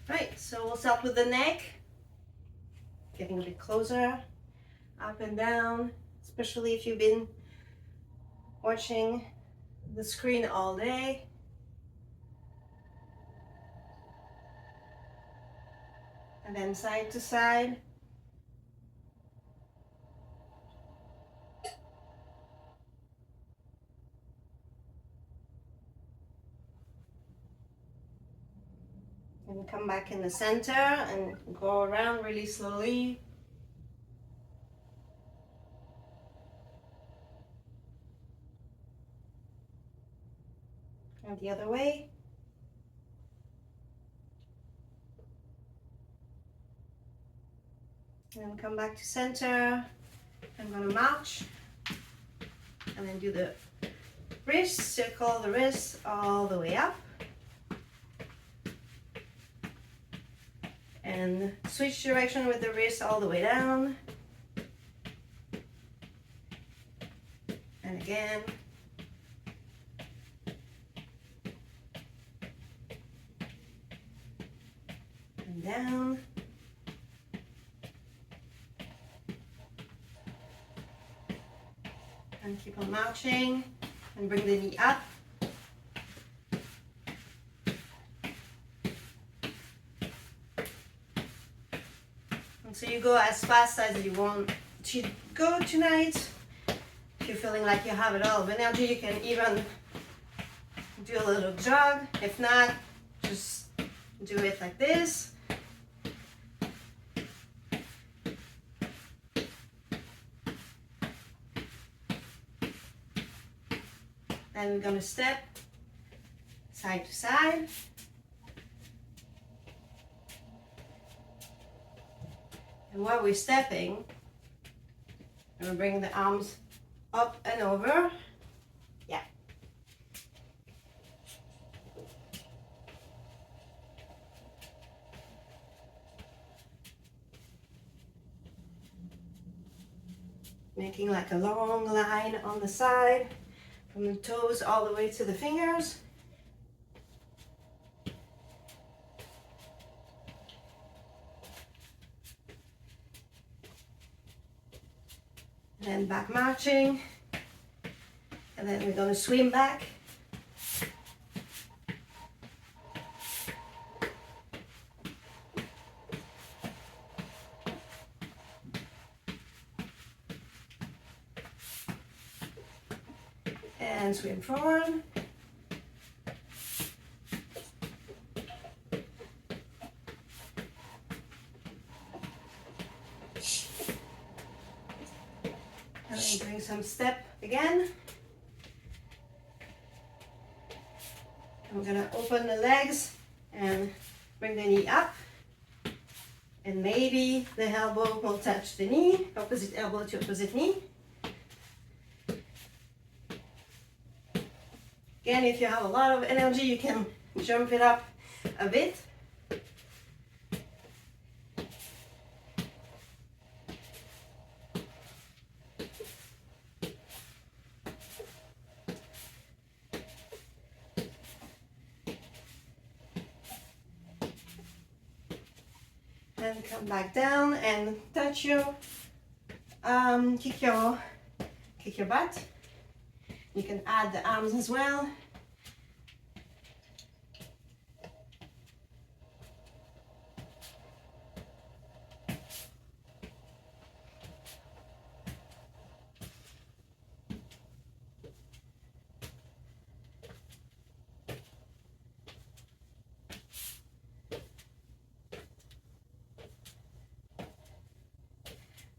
Right, so we'll start with the neck, getting a bit closer, up and down, especially if you've been watching the screen all day. And then side to side. And come back in the center and go around really slowly. And the other way. And then come back to center. I'm gonna march. And then do the wrist, circle the wrist all the way up. And switch direction with the wrist all the way down. And again. And down. And keep on marching. And bring the knee up. So you go as fast as you want to go tonight. If you're feeling like you have a lot of energy, you can even do a little jog. If not, just do it like this. Then we're gonna step side to side. And while we're stepping, I'm gonna bring the arms up and over. Yeah. Making like a long line on the side, from the toes all the way to the fingers. And back marching, and then we're going to swim back. And swim forward. And then doing some step again. I'm gonna open the legs and bring the knee up. And maybe the elbow will touch the knee, opposite elbow to opposite knee. Again, if you have a lot of energy, you can jump it up a bit. And come back down and touch your, kick your butt. You can add the arms as well.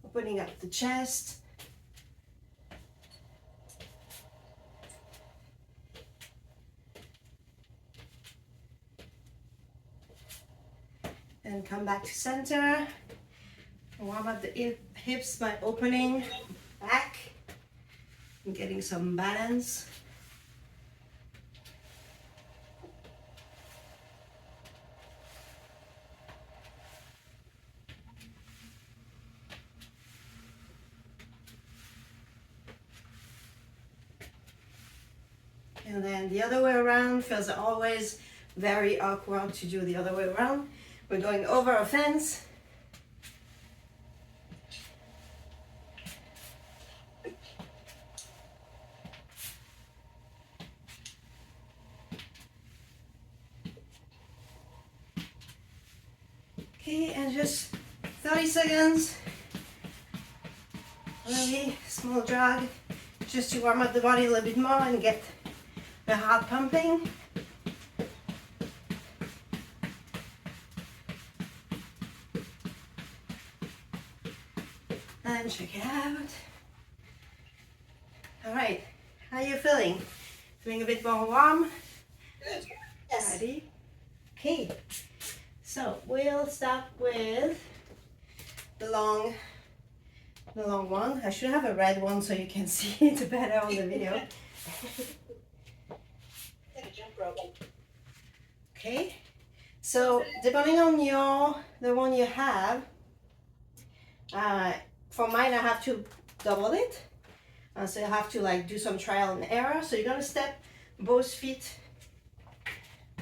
Opening up the chest. And come back to center. Warm up the hips by opening back and getting some balance. And then the other way around feels always very awkward to do the other way around. We're going over a fence. Okay, and just 30 seconds. Really small jog, just to warm up the body a little bit more and get the heart pumping. And check it out. All right, how are you feeling? Feeling a bit more warm? Good. Yes. Ready? Okay, so we'll start with the long one. I should have a red one so you can see it better on the video. Like a jump rope. Okay, so depending on the one you have, for mine I have to double it, so you have to like do some trial and error. So you're gonna step both feet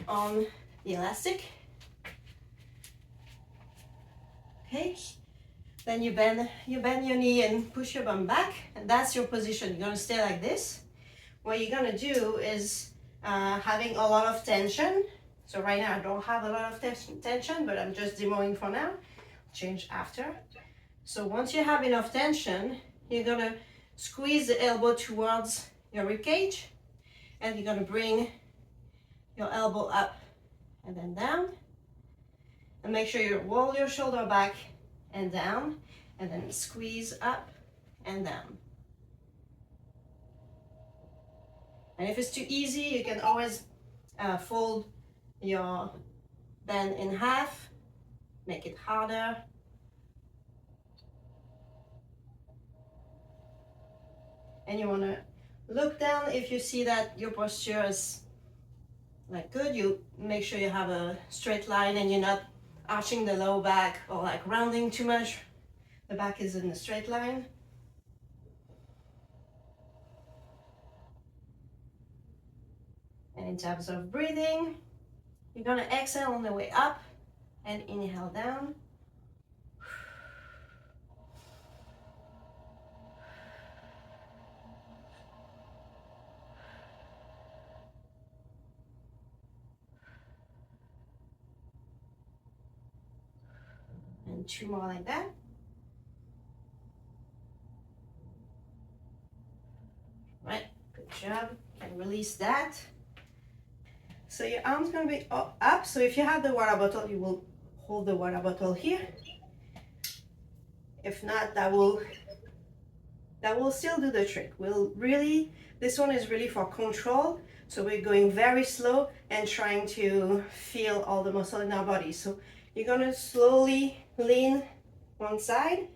on the elastic. Okay, then you bend your knee and push your bum back, and that's your position. You're gonna stay like this. What you're gonna do is having a lot of tension. So right now I don't have a lot of tension, but I'm just demoing for now. Change after. So once you have enough tension, you're gonna squeeze the elbow towards your rib cage, and you're gonna bring your elbow up and then down. And make sure you roll your shoulder back and down, and then squeeze up and down. And if it's too easy, you can always fold your bend in half, make it harder. And you want to look down. If you see that your posture is like good, you make sure you have a straight line and you're not arching the low back or like rounding too much. The back is in a straight line. And in terms of breathing, you're gonna exhale on the way up and inhale down. And 2 more like that. Right, good job. And release that. So your arm's gonna be up. So if you have the water bottle, you will hold the water bottle here. If not, that will still do the trick. This one is really for control. So we're going very slow and trying to feel all the muscle in our body. So you're gonna slowly lean one side,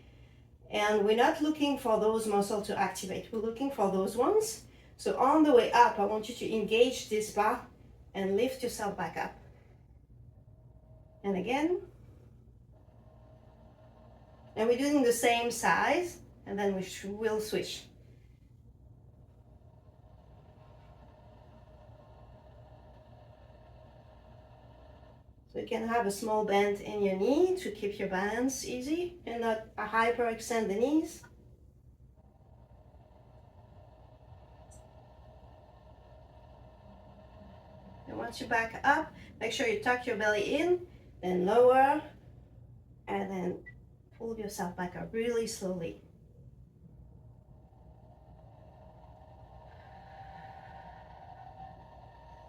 and we're not looking for those muscles to activate. We're looking for those ones. So on the way up, I want you to engage this part and lift yourself back up. And again. And we're doing the same size, and then we'll switch. So you can have a small bend in your knee to keep your balance easy and not hyperextend the knees. And once you back up, make sure you tuck your belly in, then lower, and then pull yourself back up really slowly.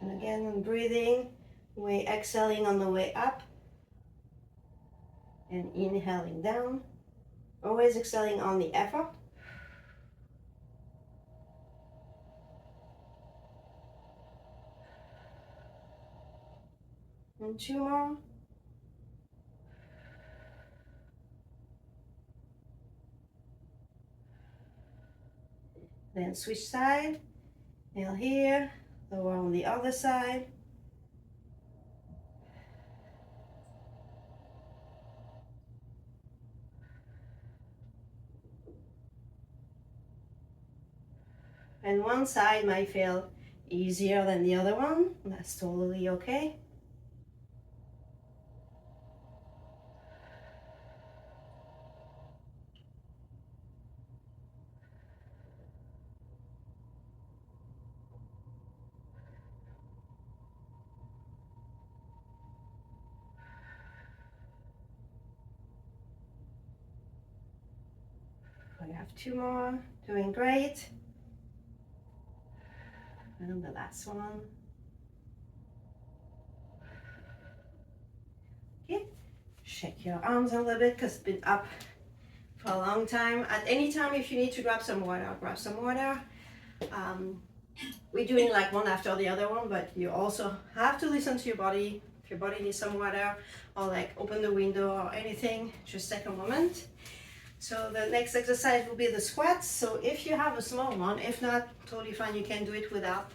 And again, breathing, we're exhaling on the way up and inhaling down. Always exhaling on the effort. And 2 more. Then switch side. Inhale here, lower on the other side. And one side might feel easier than the other one. That's totally okay. have 2 more. Doing great. And the last one. Okay. Shake your arms a little bit because it's been up for a long time. At any time, if you need to grab some water, grab some water. We're doing like one after the other one, but you also have to listen to your body. If your body needs some water or like open the window or anything, just take a moment. So the next exercise will be the squats. So if you have a small one, if not, totally fine, you can do it without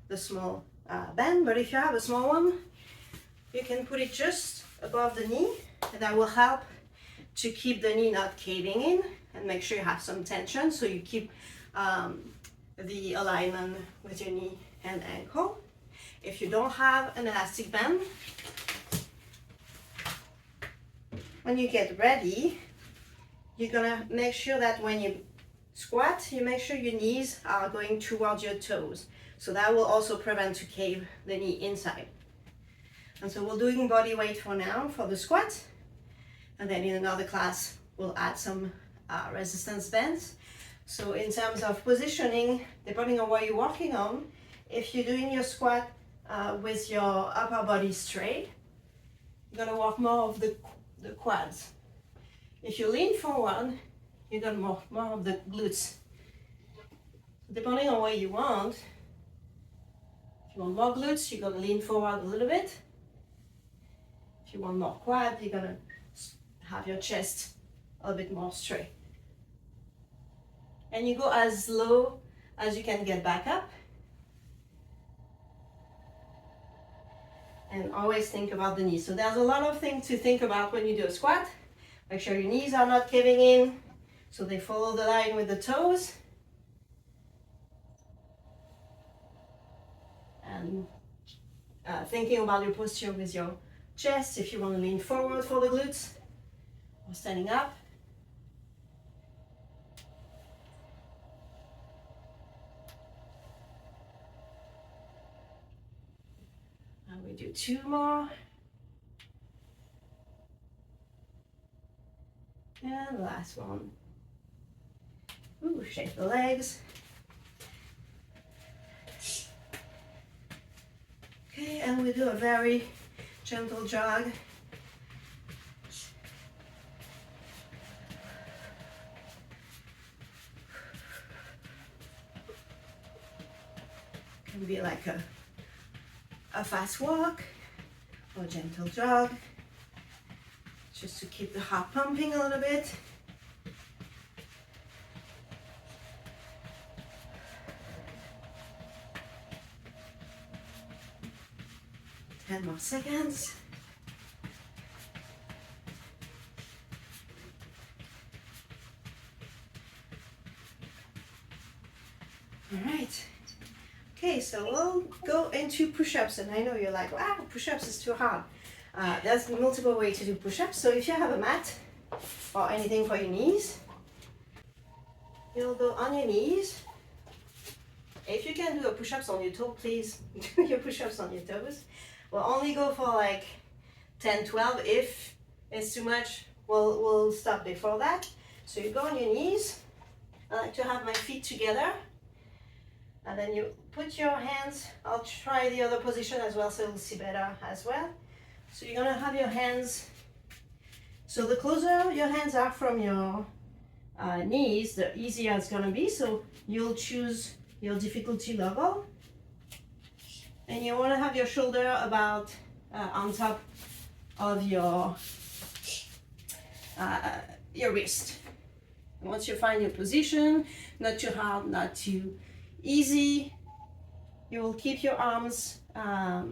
the small band. But if you have a small one, you can put it just above the knee, and that will help to keep the knee not caving in and make sure you have some tension so you keep the alignment with your knee and ankle. If you don't have an elastic band, when you get ready, you're gonna make sure that when you squat, you make sure your knees are going towards your toes. So that will also prevent to cave the knee inside. And so we're doing body weight for now for the squat. And then in another class, we'll add some resistance bands. So in terms of positioning, depending on what you're working on, if you're doing your squat with your upper body straight, you're gonna work more of the quads. If you lean forward, you're gonna work more of the glutes. Depending on what you want, if you want more glutes, you're gonna lean forward a little bit. If you want more quad, you're gonna have your chest a little bit more straight. And you go as low as you can get back up. And always think about the knees. So there's a lot of things to think about when you do a squat. Make sure your knees are not caving in, so they follow the line with the toes. And thinking about your posture with your chest, if you want to lean forward for the glutes, or standing up. And we do 2 more. And the last one. Ooh, shake the legs. Okay, and we do a very gentle jog. Can be like a fast walk or a gentle jog, just to keep the heart pumping a little bit. Ten more seconds. All right. Okay, so we'll go into push-ups, and I know you're like, wow, push-ups is too hard. There's multiple ways to do push-ups. So if you have a mat or anything for your knees, you'll go on your knees. If you can do a push-ups on your toe, please do your push-ups on your toes. We'll only go for like 10, 12. If it's too much, we'll stop before that. So you go on your knees. I like to have my feet together. And then you put your hands, I'll try the other position as well so you'll see better as well. So you're gonna have your hands, so the closer your hands are from your knees, the easier it's gonna be. So you'll choose your difficulty level. And you wanna have your shoulder about on top of your wrist. And once you find your position, not too hard, not too easy, you will keep your arms,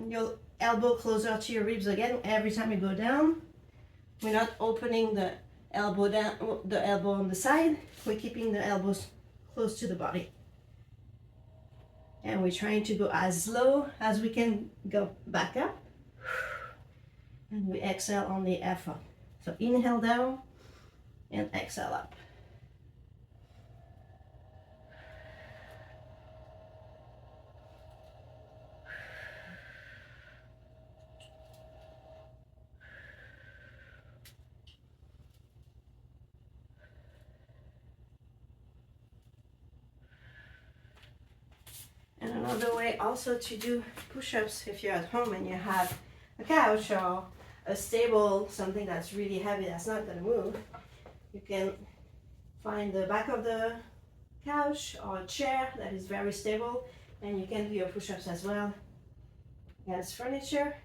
your elbow closer to your ribs again every time you go down. We're not opening the elbow down, the elbow on the side. We're keeping the elbows close to the body. And we're trying to go as low as we can go back up. And we exhale on the effort. So inhale down and exhale up. another way also to do push-ups if you're at home and you have a couch or a table, something that's really heavy that's not going to move. You can find the back of the couch or a chair that is very stable, and you can do your push-ups as well against furniture.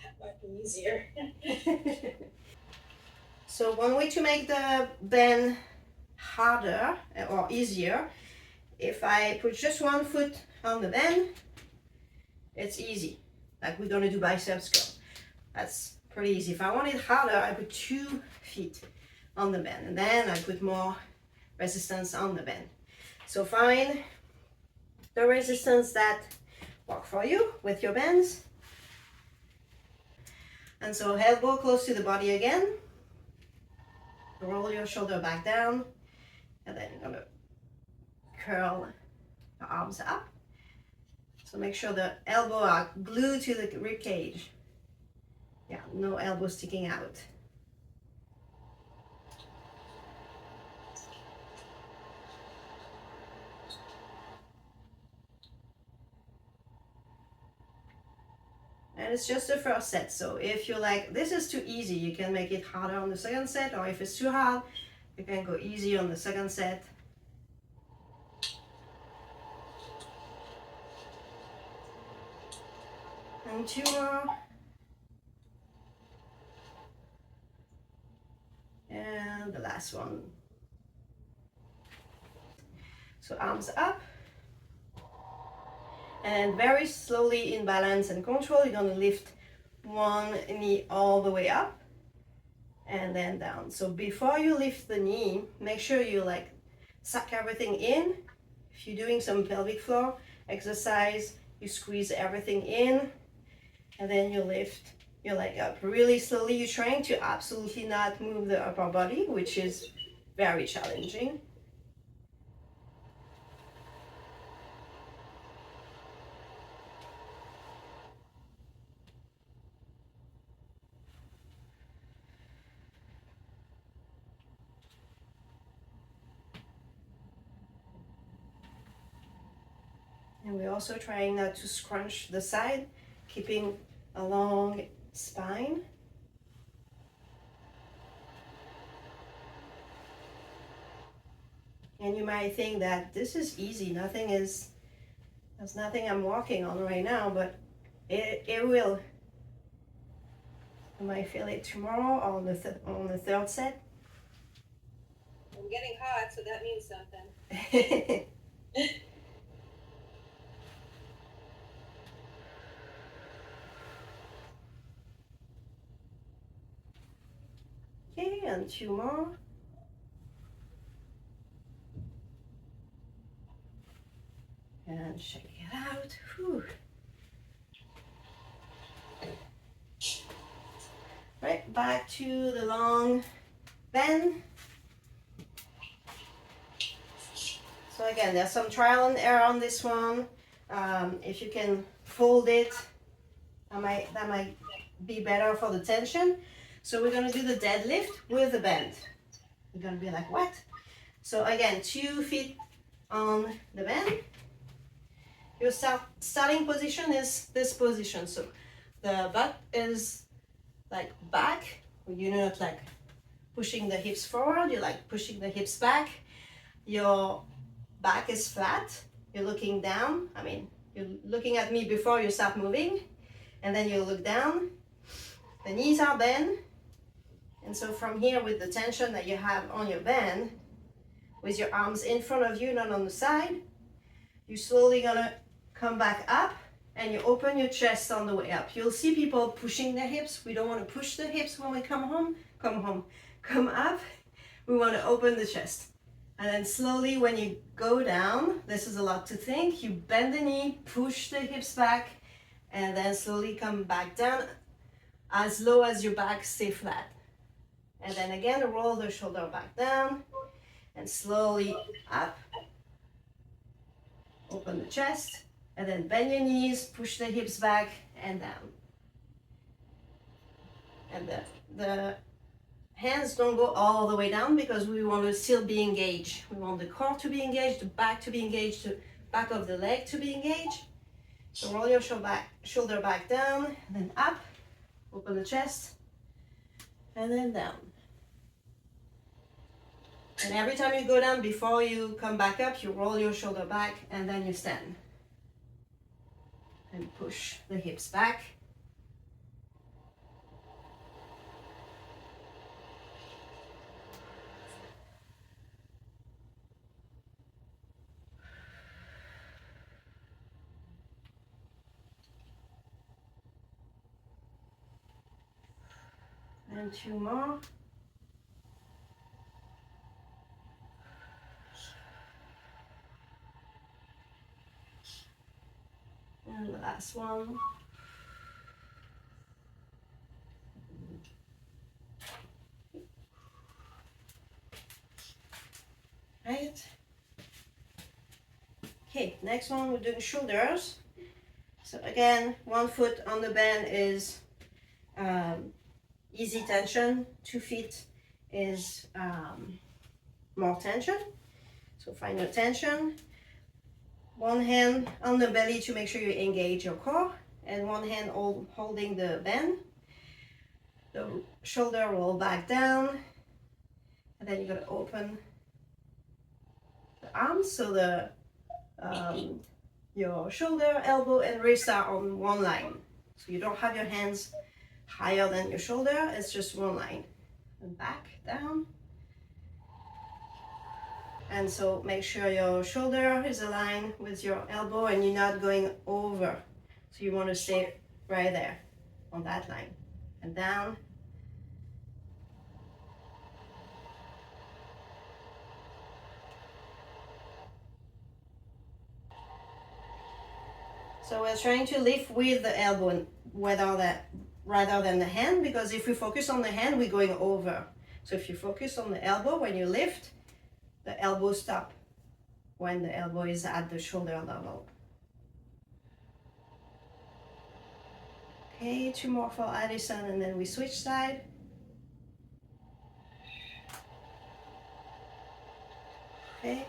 That might be easier. So one way to make the bend harder or easier, if I put just one foot on the bend, it's easy. Like we're gonna do biceps curl. That's pretty easy. If I want it harder, I put 2 feet on the bend, and then I put more resistance on the bend. So find the resistance that work for you with your bends. And so elbow close to the body again. Roll your shoulder back down, and then you're gonna curl your arms up. So make sure the elbow are glued to the rib cage. Yeah, no elbow sticking out. And it's just the first set. So if you're like, this is too easy, you can make it harder on the second set, or if it's too hard, you can go easy on the second set. And 2 more. And the last one. So arms up. And very slowly in balance and control, you're gonna lift one knee all the way up and then down. So before you lift the knee, make sure you like suck everything in. If you're doing some pelvic floor exercise, you squeeze everything in, and then you lift your leg up really slowly. You're trying to absolutely not move the upper body, which is very challenging. And we're also trying not to scrunch the side, keeping a long spine. And you might think that this is easy, there's nothing I'm working on right now, but it will. You might feel it tomorrow or on the third set. I'm getting hot, so that means something. Okay, and 2 more. And shake it out. Whew. Right, back to the long bend. So again, there's some trial and error on this one. If you can fold it, that might be better for the tension. So we're gonna do the deadlift with the bend. You're gonna be like, what? So again, 2 feet on the bend. Your starting position is this position. So the butt is like back. You're not like pushing the hips forward, you're like pushing the hips back. Your back is flat. You're looking down. I mean, you're looking at me before you start moving. And then you look down. The knees are bent. And so from here, with the tension that you have on your bend, with your arms in front of you, not on the side, you're slowly gonna come back up and you open your chest on the way up. You'll see people pushing their hips. We don't want to push the hips when we come up. We want to open the chest. And then slowly when you go down, this is a lot to think, you bend the knee, push the hips back, and then slowly come back down as low as your back stay flat. And then again, roll the shoulder back down and slowly up. Open the chest, and then bend your knees, push the hips back and down. And the hands don't go all the way down because we want to still be engaged. We want the core to be engaged, the back to be engaged, to back of the leg to be engaged. So roll your shoulder back down, and then up, open the chest, and then down. And every time you go down, before you come back up, you roll your shoulder back, and then you stand. And push the hips back. And 2 more. And the last one. Right. Okay, next one we're doing shoulders. So again, 1 foot on the band is easy tension, 2 feet is more tension. So find your tension. 1 hand on the belly to make sure you engage your core, and 1 hand holding the band. The shoulder roll back down, and then you're gonna open the arms so the your shoulder, elbow, and wrist are on one line. So you don't have your hands higher than your shoulder, it's just one line. And back, down. And so make sure your shoulder is aligned with your elbow and you're not going over. So you want to stay right there on that line. And down. So we're trying to lift with the elbow rather than the hand, because if we focus on the hand, we're going over. So if you focus on the elbow when you lift, the elbow stop when the elbow is at the shoulder level. Okay, 2 more for Addison, and then we switch side. Okay.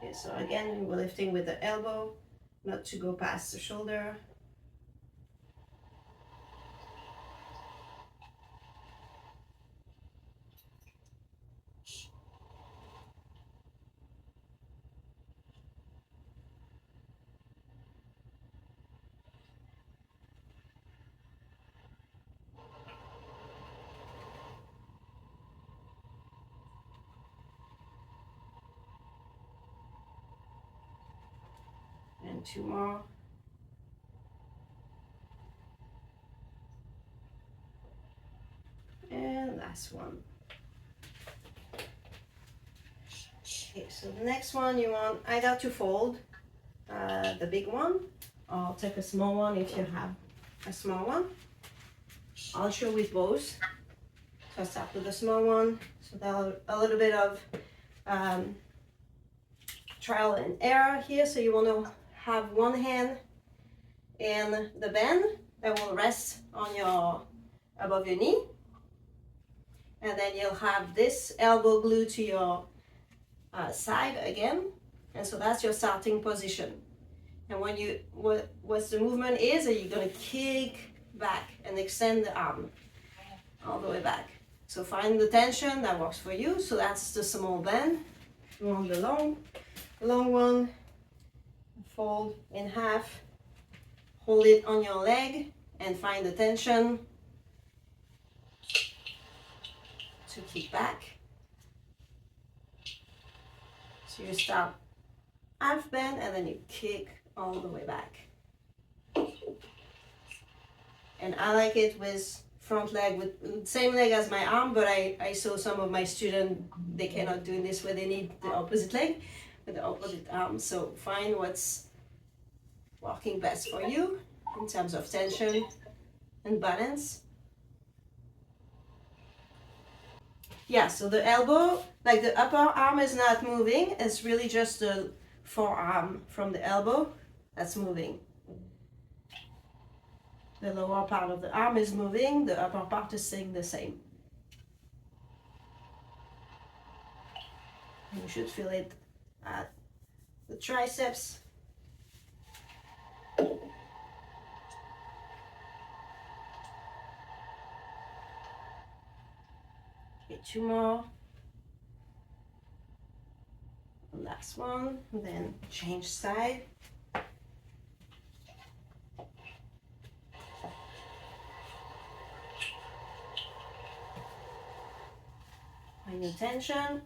Okay, so again, we're lifting with the elbow, not to go past the shoulder. And 2 more. And last one. Okay, so the next one you want either to fold the big one, or take a small one if you have a small one. I'll show with both. So I'll start with the small one. So there's a little bit of trial and error here. So you want to have 1 hand in the band that will rest on your above your knee, and then you'll have this elbow glued to your side again, and so that's your starting position. And when you what the movement is, you're gonna kick back and extend the arm all the way back. So find the tension that works for you. So that's the small bend. You want the long one. Fold in half, hold it on your leg, and find the tension to kick back. So you start half bend and then you kick all the way back. And I like it with front leg, with same leg as my arm, but I saw some of my students, they cannot do this where they need the opposite leg with the opposite arm. So find what's working best for you in terms of tension and balance. Yeah, so the elbow, like the upper arm is not moving, it's really just the forearm from the elbow that's moving. The lower part of the arm is moving, the upper part is staying the same. You should feel it at the triceps. Okay, 2 more. Last one, then change side. Find your tension.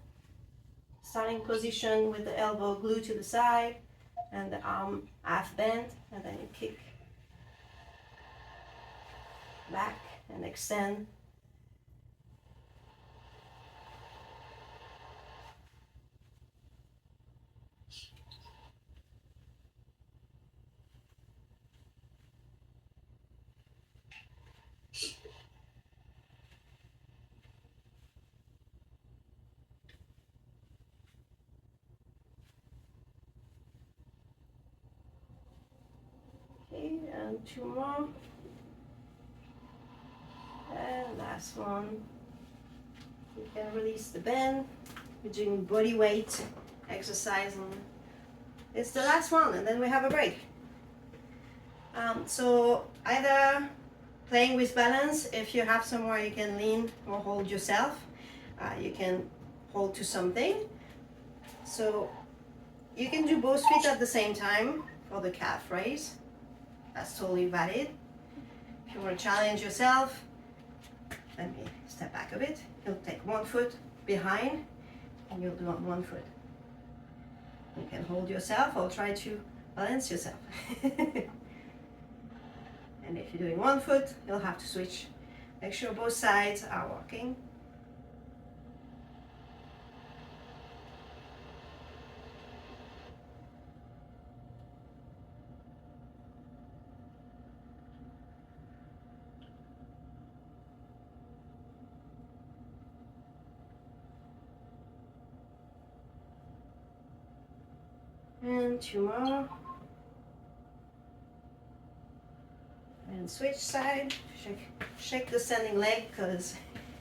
Starting position with the elbow glued to the side and the arm half bent, and then you kick back and extend. Okay, and 2 more. And last one. You can release the bend. We're doing body weight exercise. And it's the last one, and then we have a break. So either playing with balance, if you have somewhere you can lean or hold yourself, you can hold to something. So you can do both feet at the same time for the calf raise. That's totally valid. If you want to challenge yourself, let me step back a bit. You'll take 1 foot behind and you'll do on 1 foot. You can hold yourself or try to balance yourself. And if you're doing 1 foot, you'll have to switch. Make sure both sides are working. And 2 more. And switch side. Shake the standing leg because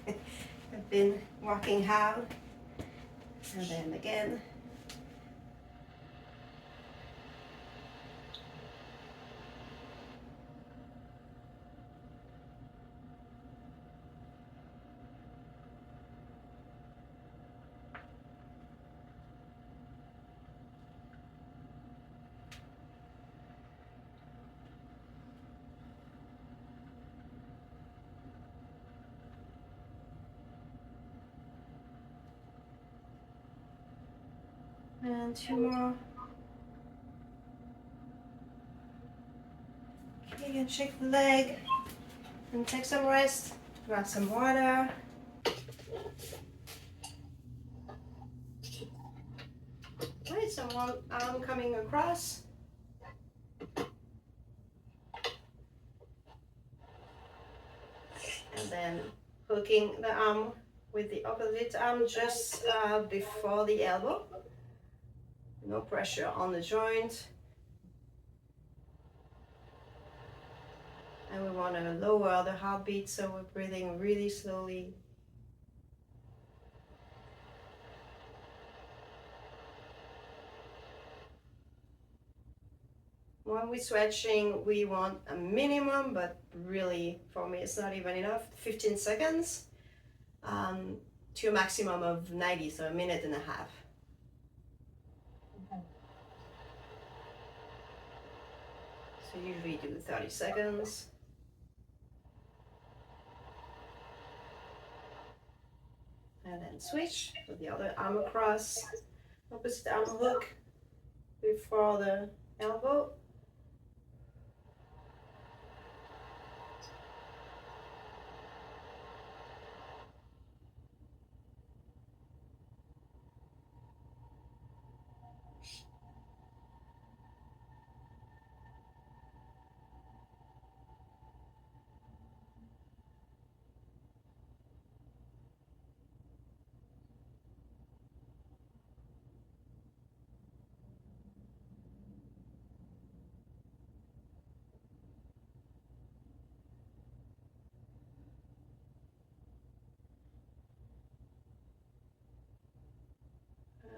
I've been working hard. And then again. And 2 more. Okay, and shake the leg and take some rest. Grab some water. Right, some one arm coming across. And then hooking the arm with the opposite arm just before the elbow. No pressure on the joint. And we want to lower the heartbeat, so we're breathing really slowly. When we're stretching, we want a minimum, but really, for me, it's not even enough, 15 seconds to a maximum of 90, so a minute and a half. So usually do 30 seconds. And then switch, put the other arm across, opposite arm hook before the elbow.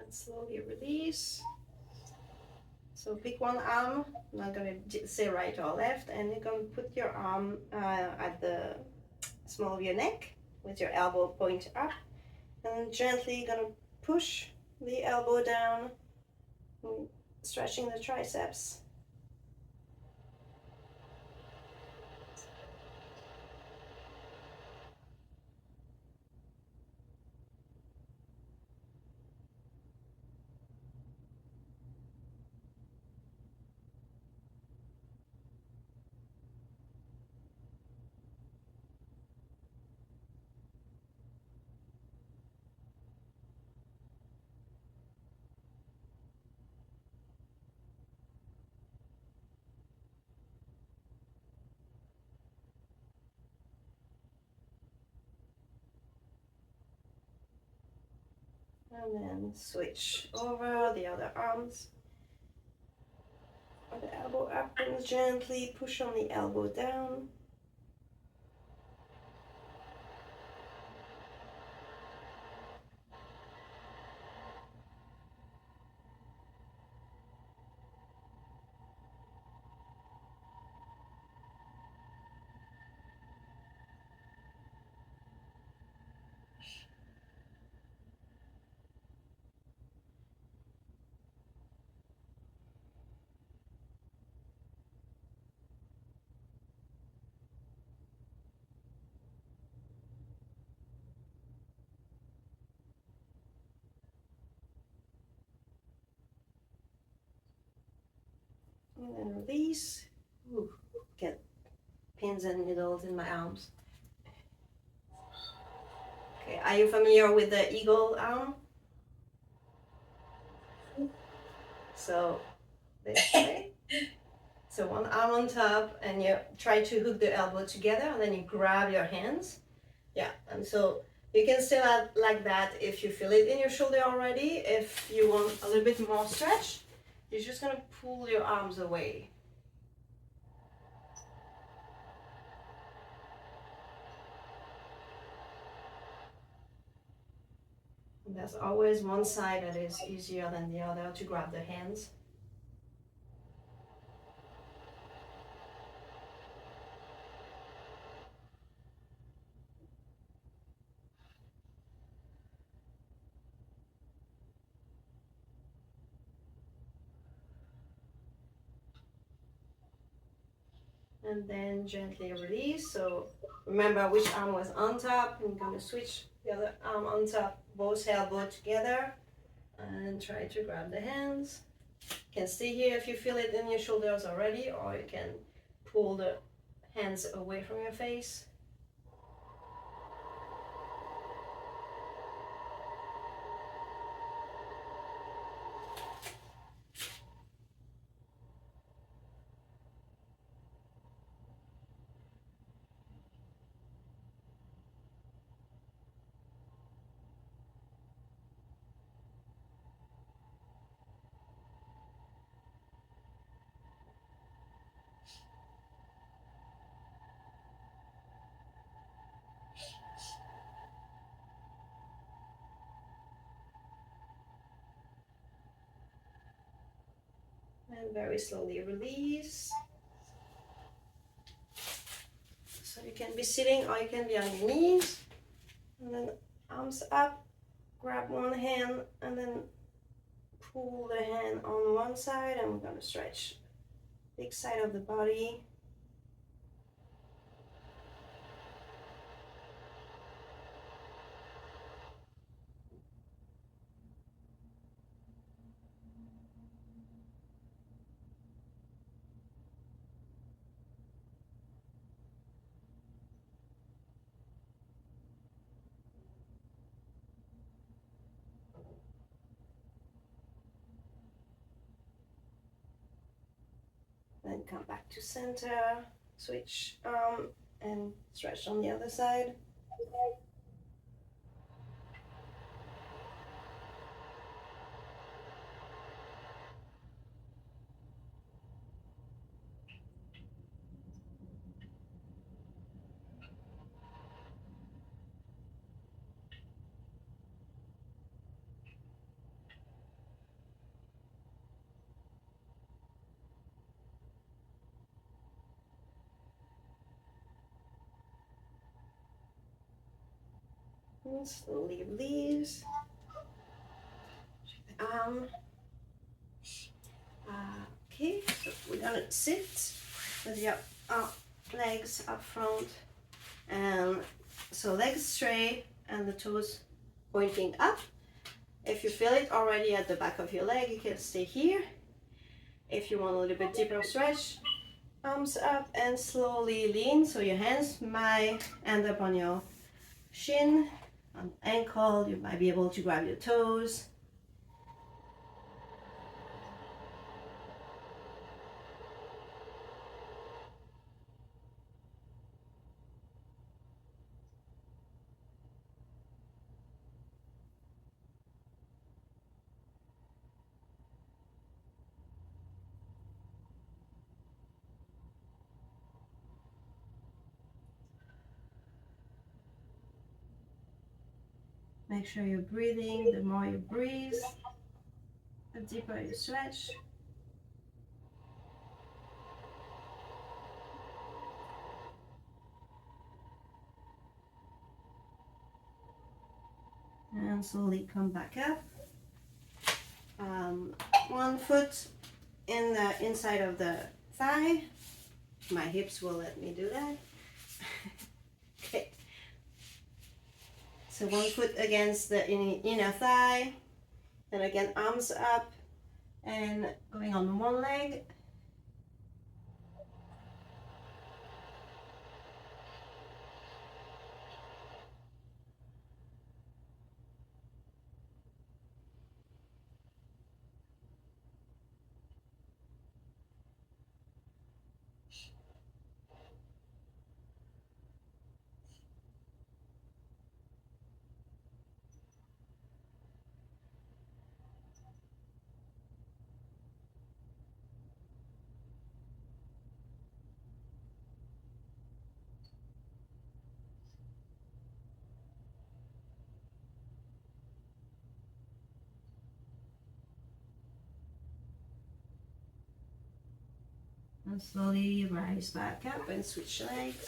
And slowly release. So pick one arm, I'm not going to say right or left, and you're going to put your arm at the small of your neck with your elbow point up, and gently going to push the elbow down, stretching the triceps. And then switch over the other arms. Put the elbow up and gently push on the elbow down. And then release. Ooh, get pins and needles in my arms. Okay, are you familiar with the eagle arm? So this way. So one arm on top, and you try to hook the elbow together, and then you grab your hands. Yeah, and so you can still add like that if you feel it in your shoulder already. If you want a little bit more stretch, you're just gonna pull your arms away. And there's always one side that is easier than the other to grab the hands. And then gently release. So remember which arm was on top. I'm gonna switch the other arm on top, both elbows together, and try to grab the hands. You can stay here if you feel it in your shoulders already, or you can pull the hands away from your face. And very slowly release. So you can be sitting or you can be on your knees. And then arms up, grab one hand, and then pull the hand on one side, and we're going to stretch big side of the body. Then come back to center, switch arm, and stretch on the other side. And slowly release. Check the arm. Okay, so we're gonna sit with your legs up front, and so legs straight and the toes pointing up. If you feel it already at the back of your leg, you can stay here. If you want a little bit deeper stretch, arms up and slowly lean, so your hands might end up on your shin, on ankle. You might be able to grab your toes. Make sure you're breathing. The more you breathe, the deeper you stretch. And slowly come back up. One foot in the inside of the thigh. My hips will let me do that. Okay. So one foot against the inner thigh. And again, arms up and going on one leg. And slowly rise back up and switch legs.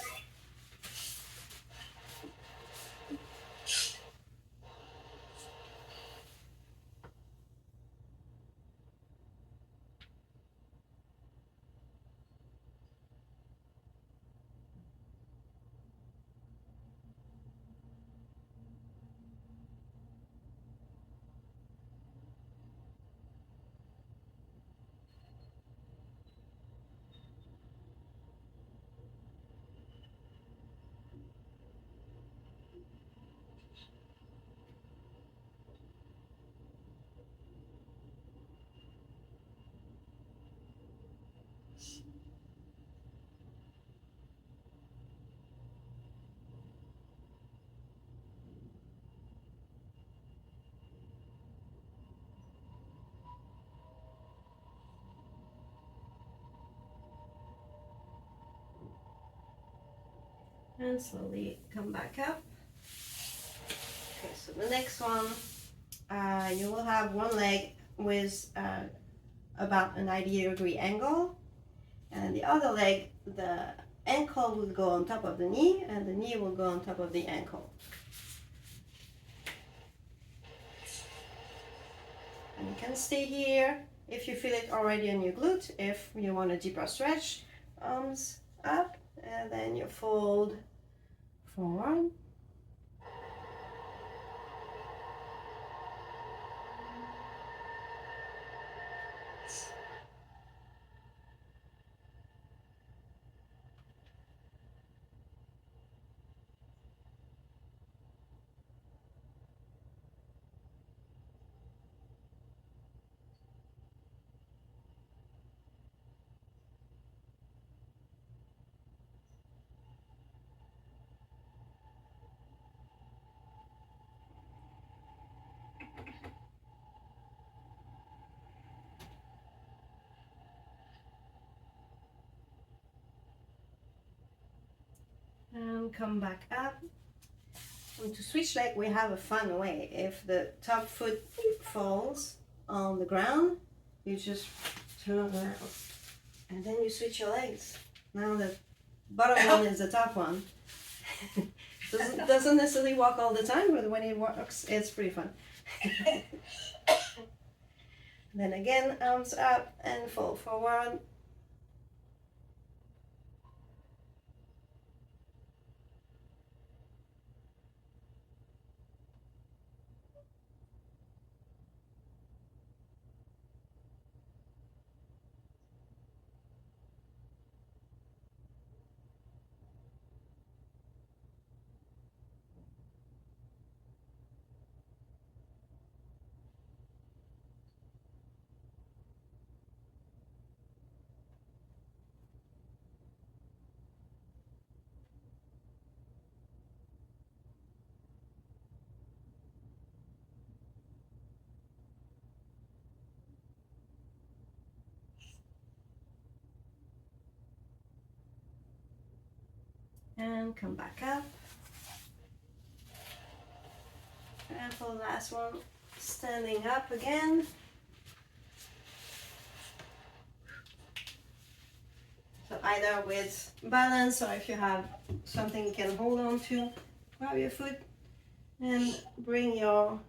And slowly come back up. Okay, so the next one, you will have one leg with about a 90-degree angle, and the other leg, the ankle will go on top of the knee, and the knee will go on top of the ankle. And you can stay here if you feel it already on your glute. If you want a deeper stretch, arms up, and then you fold forward. And come back up. And to switch leg, we have a fun way. If the top foot falls on the ground, you just turn around and then you switch your legs. Now the bottom one is the top one. Doesn't necessarily work all the time, but when it works, it's pretty fun. Then again, arms up and fold forward. And come back up. And for the last one, standing up again. So either with balance, or if you have something you can hold on to, grab your foot and bring your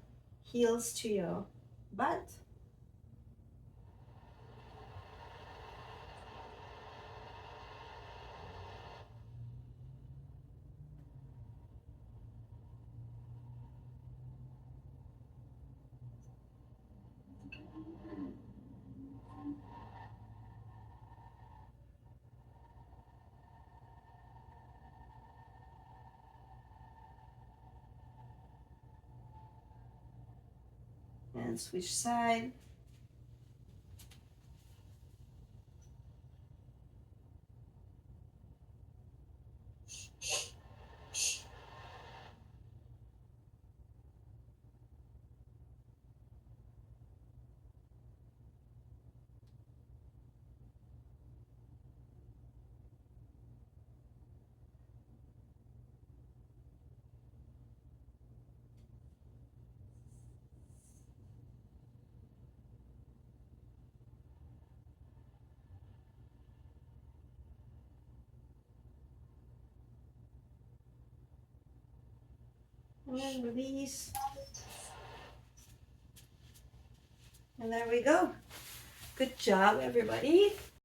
heels to your butt. And switch side. And then release. And there we go. Good job, everybody.